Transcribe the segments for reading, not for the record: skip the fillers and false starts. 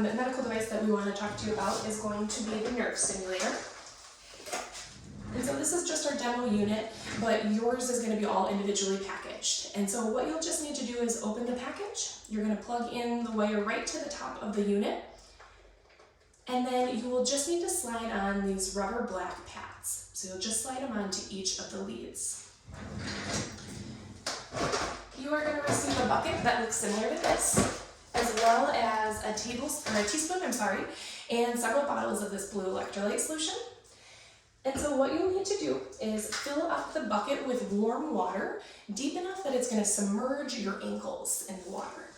medical device that we want to talk to you about is going to be the nerve stimulator. And so this is just our demo unit, but yours is going to be all individually packaged. And so what you'll just need to do is open the package. You're going to plug in the wire right to the top of the unit. And then you will just need to slide on these rubber black pads. So you'll just slide them onto each of the leads. You are going to receive a bucket that looks similar to this, as well as a teaspoon, and several bottles of this blue electrolyte solution. And so what you'll need to do is fill up the bucket with warm water, deep enough that it's going to submerge your ankles in the water.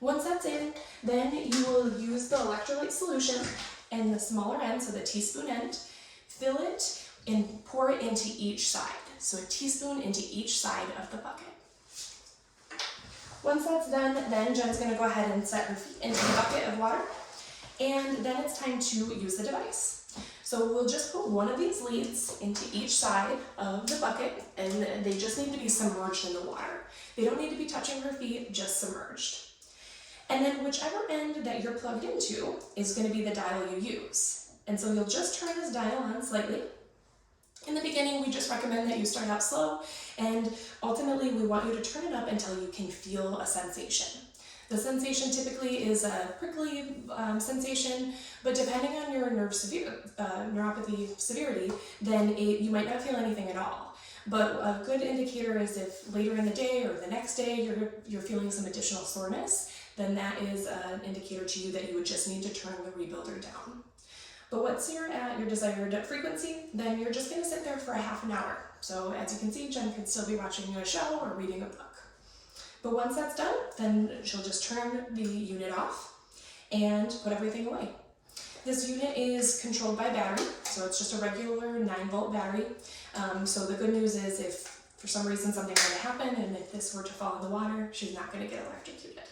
Once that's in, then you will use the electrolyte solution and the smaller end, so the teaspoon end, fill it and pour it into each side. So a teaspoon into each side of the bucket. Once that's done, then Jen's going to go ahead and set her feet into the bucket of water, and then it's time to use the device. So we'll just put one of these leads into each side of the bucket, and they just need to be submerged in the water. They don't need to be touching her feet, just submerged. And then whichever end that you're plugged into is going to be the dial you use. And so you'll just turn this dial on slightly. In the beginning, we just recommend that you start out slow, and ultimately we want you to turn it up until you can feel a sensation. The sensation typically is a prickly sensation, but depending on your neuropathy severity, then you might not feel anything at all. But a good indicator is if later in the day or the next day you're feeling some additional soreness, then that is an indicator to you that you would just need to turn the rebuilder down. But once you're at your desired frequency, then you're just going to sit there for a half an hour. So as you can see, Jen could still be watching a show or reading a book. But once that's done, then she'll just turn the unit off and put everything away. This unit is controlled by battery, so it's just a regular 9-volt battery. So the good news is if for some reason something were to happen and if this were to fall in the water, she's not going to get electrocuted.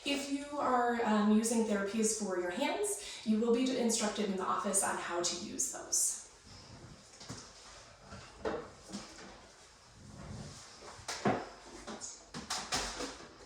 If you are using therapies for your hands, you will be instructed in the office on how to use those.